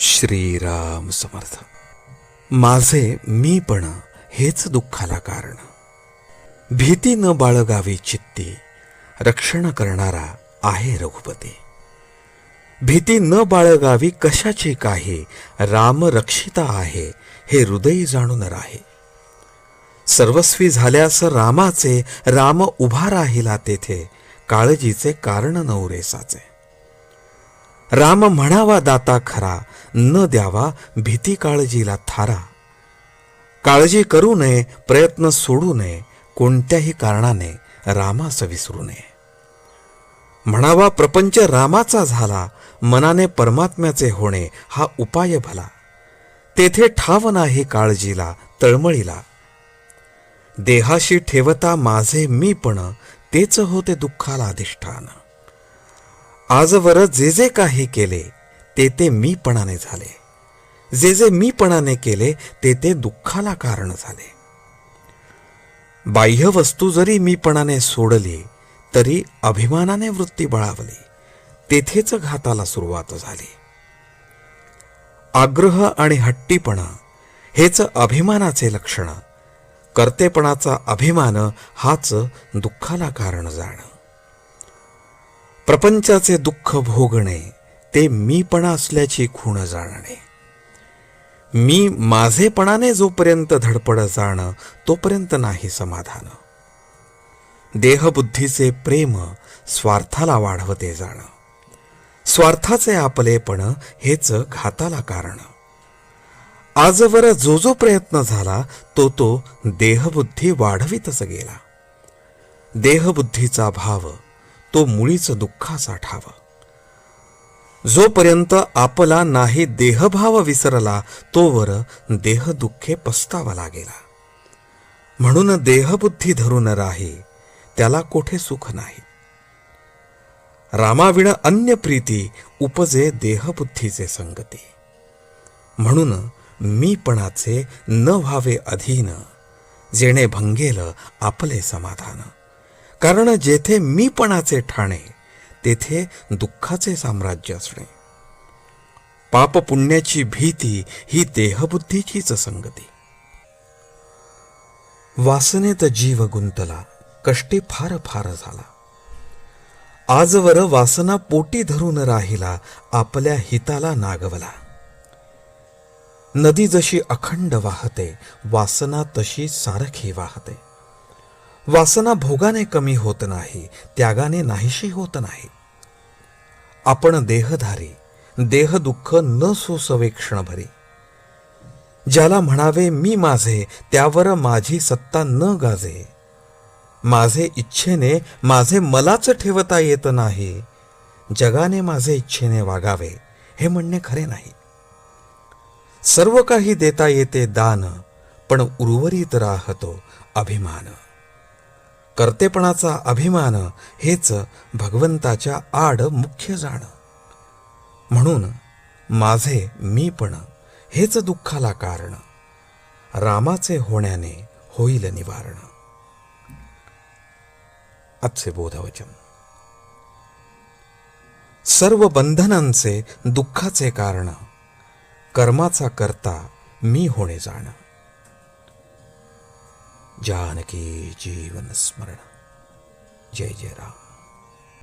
श्रीराम समर्थ. माझे मीपण हेच दुःखाला कारण. भीती न बाळगावी चित्ती, रक्षण करणारा आहे रघुपती. भीती न बाळगावी कशाची काही, राम रक्षिता आहे हे हृदय जाणून राहे. सर्वस्वी झाल्यास रामाचे, राम उभा राहिला तेथे, काळजीचे कारण नवरेसाचे. राम म्हणावा दाता खरा, न द्यावा भीती काळजीला थारा. काळजी करू नये, प्रयत्न सोडू नये, कोणत्याही कारणाने रामास विसरू नये. म्हणावा प्रपंच रामाचा झाला, मनाने परमात्म्याचे होणे हा उपाय भला. तेथे ठाव नाही काळजीला, तळमळीला. देहाशी ठेवता माझे मीपण, तेच होते दुःखाला अधिष्ठान. आजवर जे जे काही केले ते ते मीपणाने झाले. जे जे मीपणाने केले ते ते दुःखाला कारण झाले. बाह्य वस्तू जरी मीपणाने सोडली, तरी अभिमानाने वृत्ती बळावली, तेथेच घाताला सुरुवात झाली. आग्रह आणि हट्टीपणा हेच अभिमानाचे लक्षण. कर्तेपणाचा अभिमान हाच दुःखाला कारण जाणं. प्रपंचाचे दुःख भोगणे ते मीपणा असल्याची खूण जाणणे. मी माझेपणाने जोपर्यंत धडपड जाणं, तोपर्यंत नाही समाधान. देहबुद्धीचे प्रेम स्वार्थाला वाढवते जाणं. स्वार्थाचे आपलेपण हेच घाताला कारण. आजवर जो जो प्रयत्न झाला तो तो देहबुद्धी वाढवितच गेला. देहबुद्धीचा भाव तो मुळीच दुःखाचा ठाव. जोपर्यंत आपला नाही देहभाव विसरला, तोवर देहदुःखे पस्तावा गेला. म्हणून देहबुद्धी धरून राही, त्याला कोठे सुख नाही. रामाविण अन्य प्रीती, उपजे देहबुद्धीचे संगती. म्हणून मीपणाचे न व्हावे अधीन, जेणे भंगेल आपले समाधान. कारण जेथे मीपणाचे ठाणे, तेथे दुःखाचे साम्राज्य असणे. पाप पुण्याची भीती ही देहबुद्धीचीच संगती. वासनेत जीव गुंतला, कष्टी फार फार झाला. आजवर वासना पोटी धरून राहिला, आपल्या हिताला नागवला. नदी जशी अखंड वाहते, वासना तशी सारखी वाहते. वासना भोगाने कमी होत नाही, त्यागाने नाहीशी होत नाही. आपण देहधारी, देहदुःख न सोसवे क्षणभरी. ज्याला म्हणावे मी माझे, त्यावर माझी सत्ता न गाजे. माझे इच्छेने माझे मलाच ठेवता येत नाही. जगाने माझे इच्छेने वागावे, हे म्हणणे खरे नाही. सर्व काही देता येते दान, पण उर्वरित राहतो अभिमान. कर्तेपणाचा अभिमान हेच भगवंताच्या आड मुख्य जाण. म्हणून माझे मीपण हेच दुःखाला कारण. रामाचे होण्याने होईल निवारण. आजचे बोधवचन. सर्व बंधनांचे दुःखाचे कारण, कर्माचा करता मी होणे जाण. जानकी जीवन स्मरण. जय जय राम.